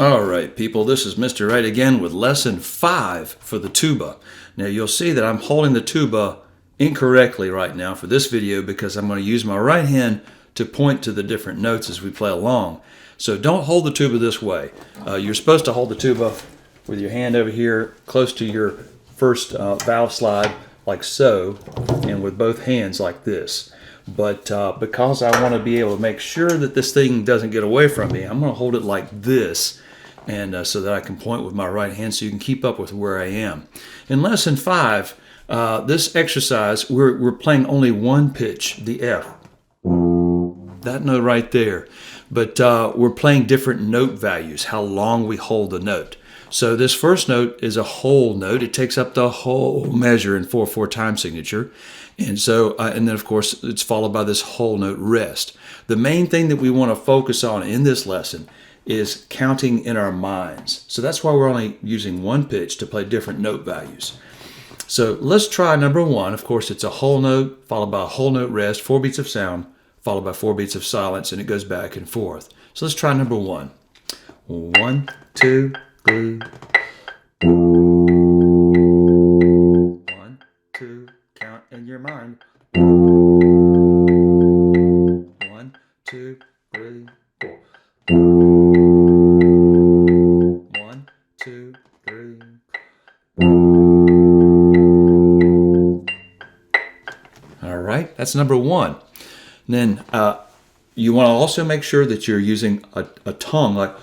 All right, people, this is Mr. Right again with lesson 5 for the tuba. Now, you'll see that I'm holding the tuba incorrectly right now for this video because I'm going to use my right hand to point to the different notes as we play along. So don't hold the tuba this way. You're supposed to hold the tuba with your hand over here close to your first valve slide like so, and with both hands like this. But because I want to be able to make sure that this thing doesn't get away from me, I'm going to hold it like this, and so that I can point with my right hand so you can keep up with where I am. In lesson 5, this exercise, we're playing only one pitch, the F. That note right there. But we're playing different note values, how long we hold the note. So this first note is a whole note. It takes up the whole measure in 4/4 time signature. And so, and then of course, it's followed by this whole note rest. The main thing that we want to focus on in this lesson is counting in our minds. So that's why we're only using one pitch to play different note values. So let's try number 1. Of course, it's a whole note followed by a whole note rest, 4 beats of sound, followed by 4 beats of silence, and it goes back and forth. So let's try number 1. 1, 2, 3. 1, 2, count in your mind. 1, 2, 3, 4. 1, 2, 3. All right, that's number 1. And then you want to also make sure that you're using a tongue like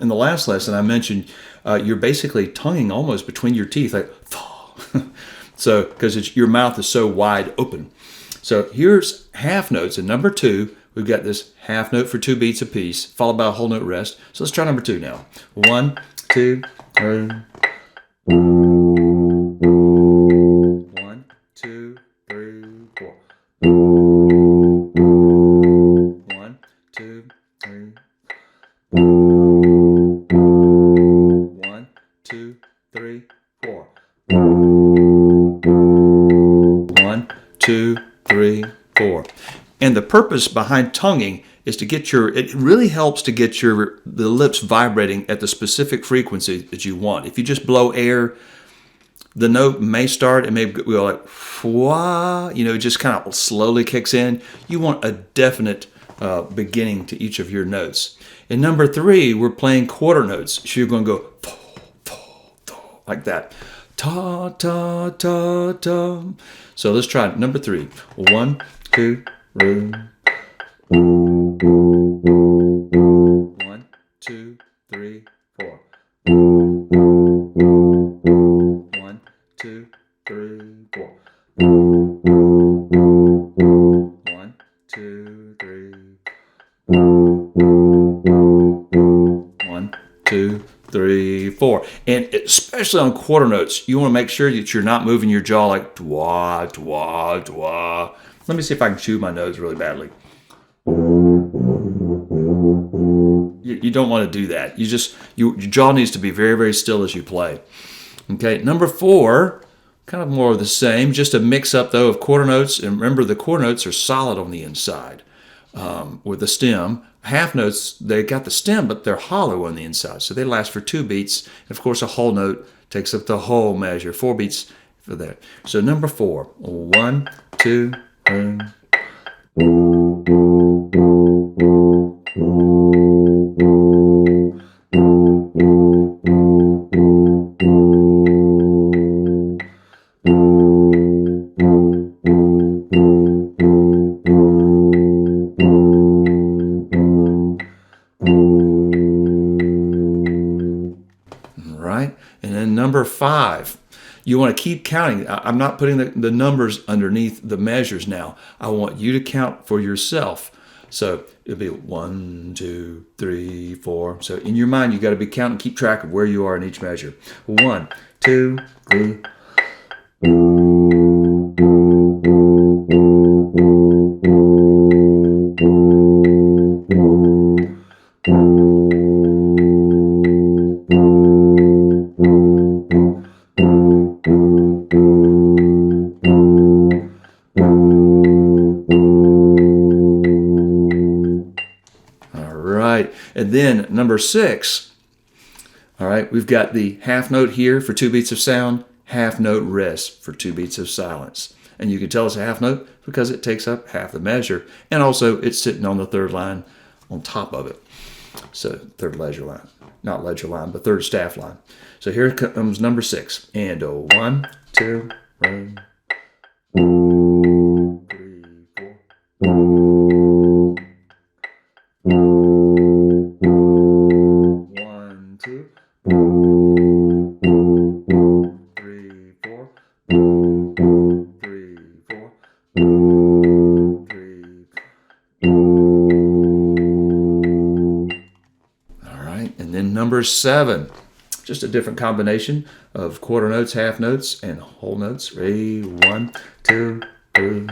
in the last lesson I mentioned you're basically tonguing almost between your teeth like so because your mouth is so wide open. So here's half notes. In number 2, we've got this half note for 2 beats apiece, followed by a whole note rest. So let's try number 2 now. 1, 2, 3. 1, 2, 3, 4. 1, 2, 3. 1, 2, 3, 4. 1, 2, 3, 4. And the purpose behind tonguing is to get it really helps to get the lips vibrating at the specific frequency that you want. If you just blow air, the note may start and may go like, wah, it just kind of slowly kicks in. You want a definite beginning to each of your notes. In number 3, we're playing quarter notes. So you're going to go like that. Ta, ta, ta, ta. So let's try number 3. 1, 2, 3. 1, 2, 3, 4. 1, 2, 3, 4. 1, 2, 3. 1, 2, 3, 4. And especially on quarter notes, you want to make sure that you're not moving your jaw like dwa, dwa, dwa. Let me see if I can chew my nose really badly. You don't want to do that. Your jaw needs to be very, very still as you play. Okay, number 4, kind of more of the same, just a mix up though of quarter notes. And remember, the quarter notes are solid on the inside with the stem. Half notes, they got the stem, but they're hollow on the inside, so they last for 2 beats. And of course, a whole note takes up the whole measure, 4 beats for that. So number 4, 1, 2, 3. 5, you want to keep counting. I'm not putting the numbers underneath the measures now. I want you to count for yourself. So it'll be 1, 2, 3, 4. So in your mind, you got to be counting, keep track of where you are in each measure. 1, 2, 3. 1. And then then number 6, all right, we've got the half note here for 2 beats of sound, half note rest for 2 beats of silence. And you can tell it's a half note because it takes up half the measure. And also it's sitting on the 3rd line on top of it. So 3rd ledger line, not ledger line, but 3rd staff line. So here comes number 6. And a 1, 2, 3, 4. 1, 2, 3, 4. 3, 4. 3. All right, and then number 7. Just a different combination of quarter notes, half notes, and whole notes. Ready? 1, 2, 3.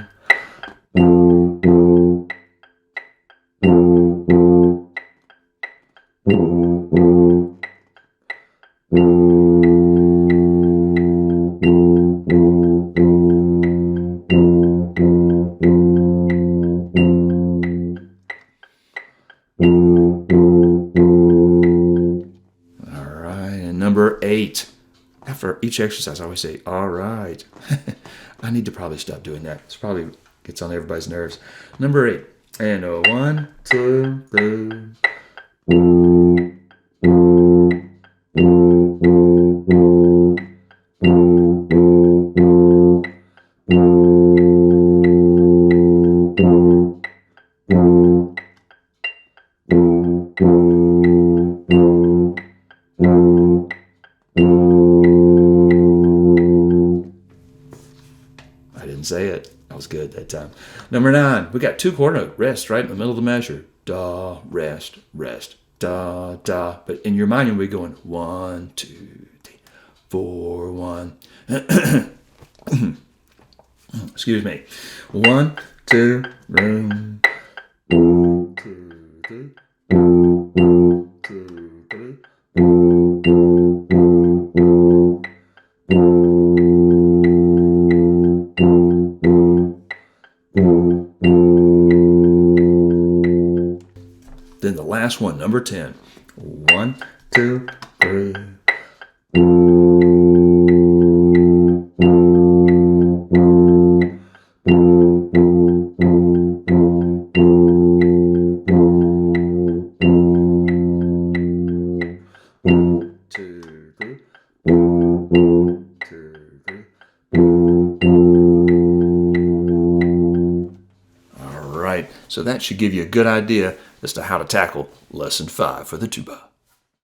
Number 8. After each exercise, I always say, all right. I need to probably stop doing that. It probably gets on everybody's nerves. Number 8. And a 1, 2, 3. I didn't say it. I was good that time. Number 9, we got 2 quarter note rest right in the middle of the measure. Da, rest, rest, da, da. But in your mind, you'll be going 1, 2, 3, 4, 1. Excuse me. 1, 2, 3. 2, 3. 2, 3. Then the last one, number 10. 1, 2, 3. All right, so that should give you a good idea as to how to tackle Lesson 5 for the tuba.